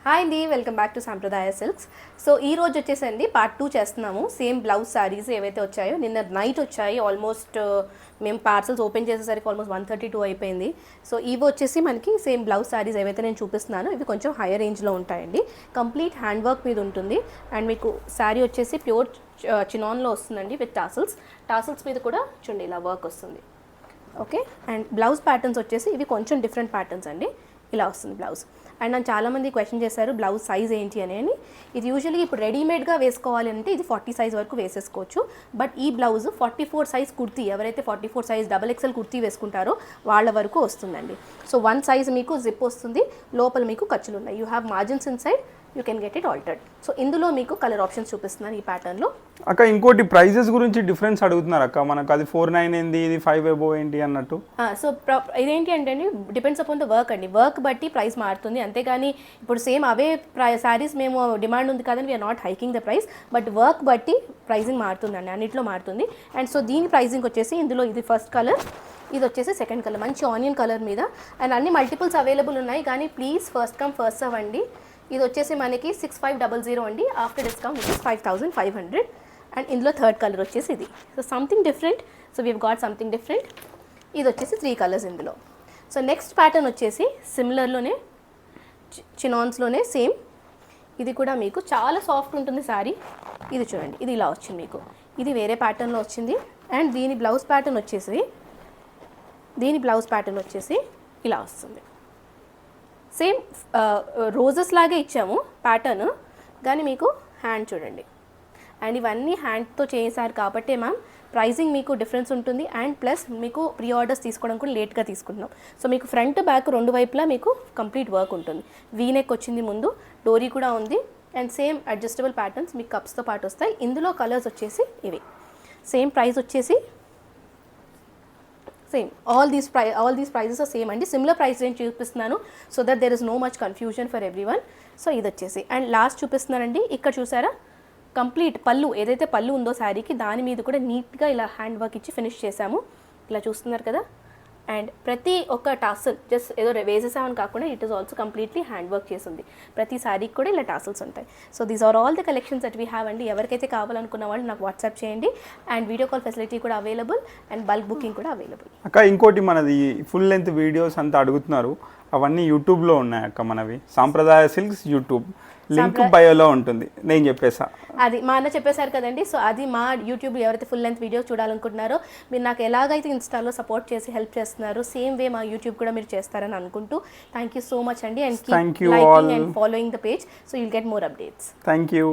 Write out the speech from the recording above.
Hi అండి, welcome back to సాంప్రదాయ silks. So ఈ రోజు వచ్చేసండి పార్ట్ 2 చేస్తున్నాము. సేమ్ బ్లౌజ్ సారీస్ ఏవైతే వచ్చాయో నిన్న నైట్ వచ్చాయి. ఆల్మోస్ట్ మేము పార్సల్స్ ఓపెన్ చేసేసరికి ఆల్మోస్ట్ 1:32 అయిపోయింది. సో ఇవి వచ్చేసి మనకి సేమ్ బ్లౌజ్ సారీస్ ఏవైతే నేను చూపిస్తున్నానో ఇవి కొంచెం హైయర్ రేంజ్లో ఉంటాయండి. కంప్లీట్ హ్యాండ్ వర్క్ మీద ఉంటుంది. అండ్ మీకు శారీ వచ్చేసి ప్యూర్ చినాన్లో వస్తుందండి విత్ టాసల్స్ మీద కూడా చూడండి ఇలా వర్క్ వస్తుంది. ఓకే, అండ్ బ్లౌజ్ ప్యాటర్న్స్ వచ్చేసి ఇవి కొంచెం డిఫరెంట్ ప్యాటర్న్స్ అండి. ఇలా వస్తుంది బ్లౌజ్. అండ్ నన్ను చాలామంది క్వశ్చన్ చేశారు బ్లౌజ్ సైజ్ ఏంటి అని. ఇది యూజువల్లీ ఇప్పుడు రెడీమేడ్గా వేసుకోవాలి అంటే ఇది 40 సైజ్ వరకు వేసేసుకోవచ్చు. బట్ ఈ బ్లౌజ్ 44 సైజ్ కుర్తీ, ఎవరైతే 44 సైజ్ XXL కుర్తీ వేసుకుంటారో వాళ్ళ వరకు వస్తుందండి. సో 1 సైజ్ మీకు జిప్ వస్తుంది, లోపల మీకు ఖర్చులు ఉన్నాయి. You have margins in side, you can get it altered. So ఇందులో మీకు కలర్ ఆప్షన్స్ చూపిస్తున్నాను ఈ ప్యాటర్న్లో. అక్క ఇంకోటి ప్రైజెస్ గురించి డిఫరెన్స్ అడుగుతున్నారు అక్క. మనకు అది 49 ఏంది, ఇది 5 అబోవ్ ఏంటి అన్నట్టు. సో ఇదేంటి అంటే డిపెండ్స్ అపాన్ ద వర్క్ అండి. వర్క్ బట్టి ప్రైస్ మారుతుంది. అంతేగాని ఇప్పుడు సేమ్ అవే శారీస్ మేము డిమాండ్ ఉంది కదండి, we are not hiking the price, but work బట్టి ప్రైజింగ్ మారుతుందండి, అన్నింటిలో మారుతుంది. అండ్ సో దీని ప్రైజింగ్ వచ్చేసి ఇందులో ఇది ఫస్ట్ కలర్, ఇది వచ్చేసి సెకండ్ కలర్, మంచి ఆనియన్ కలర్ మీద. అండ్ అన్ని మల్టిపుల్స్ అవైలబుల్ ఉన్నాయి, కానీ please first come first serve అండి. ఇది వచ్చేసి మనకి 6500 అండి. ఆఫ్టర్ డిస్కౌంట్ ఇది 5500. అండ్ ఇందులో థర్డ్ కలర్ వచ్చేసి ఇది. So something different. So weave got something different. ఇది వచ్చేసి 3 కలర్స్ ఇందులో. సో నెక్స్ట్ ప్యాటర్న్ వచ్చేసి సిమిలర్లోనే చినాన్స్లోనే సేమ్. ఇది కూడా మీకు చాలా సాఫ్ట్ ఉంటుంది శారీ. ఇది చూడండి, ఇది ఇలా వచ్చింది మీకు. ఇది వేరే ప్యాటర్న్లో వచ్చింది. అండ్ దీని బ్లౌజ్ ప్యాటర్న్ వచ్చేసి ఇలా వస్తుంది. సేమ్ రోజెస్ లాగే ఇచ్చాము ప్యాటర్న్, కానీ మీకు హ్యాండ్ చూడండి. అండ్ ఇవన్నీ హ్యాండ్తో చేశారు కాబట్టి మ్యామ్ ప్రైజింగ్ మీకు డిఫరెన్స్ ఉంటుంది. అండ్ ప్లస్ మీకు ప్రీ ఆర్డర్స్ తీసుకోవడం కూడా లేట్గా తీసుకుంటున్నాం. సో మీకు ఫ్రంట్ బ్యాక్ రెండు వైపులా మీకు కంప్లీట్ వర్క్ ఉంటుంది. వీనెక్ వచ్చింది, ముందు డోరీ కూడా ఉంది. అండ్ సేమ్ అడ్జస్టబుల్ ప్యాటర్న్స్ మీకు కప్స్తో పాటు వస్తాయి. ఇందులో కలర్స్ వచ్చేసి ఇవి. సేమ్ ప్రైస్ వచ్చేసి same. All these prices are same అండి. సిమిలర్ ప్రైస్ రేంజ్ చూపిస్తున్నాను so that there is no much confusion for everyone. So ఇది వచ్చేసి అండ్ లాస్ట్ చూపిస్తున్నానండి. ఇక్కడ చూసారా కంప్లీట్ పళ్ళు, ఏదైతే పళ్ళు ఉందో శారీకి దాని మీద కూడా నీట్గా ఇలా హ్యాండ్ వర్క్ ఇచ్చి ఫినిష్ చేసాము. ఇలా చూస్తున్నారు కదా. అండ్ ప్రతి ఒక్క టాసల్ జస్ట్ ఏదో వేసేసామని కాకుండా it is also completely hand work చేసింది. ప్రతి శారీకి కూడా ఇలా టాసల్స్ ఉంటాయి. So these are all the collections that we have అండి. ఎవరికైతే కావాలనుకున్న వాళ్ళు నాకు వాట్సాప్ చేయండి. అండ్ వీడియో కాల్ ఫెసిలిటీ కూడా అవైలబుల్, అండ్ బల్క్ బుకింగ్ కూడా అవైలబుల్. అక్క ఇంకోటి మనది ఫుల్ లెంత్ వీడియోస్ అంతా అడుగుతున్నారు, అవన్నీ యూట్యూబ్లో ఉన్నాయి అక్క. మనవి సాంప్రదాయ సిల్క్స్ యూట్యూబ్ లింక్ బయోలో ఉంటుంది, నేను చెప్పేసా. అది మా అన్న చెప్పేశారు కదండి. సో అది మా యూట్యూబ్ ఎవరైతే ఫుల్ లెంత్ వీడియో చూడాలనుకుంటున్నారో, మీరు నాకు ఎలాగైతే ఇన్స్టాలో సపోర్ట్ చేసి హెల్ప్ చేస్తున్నారు, సేమ్ వే మా యూట్యూబ్ కూడా మీరు చేస్తారని అనుకుంటూ థ్యాంక్ యూ సో మచ్ అండి. And keep liking and following the page so you'll get more updates. Thank you.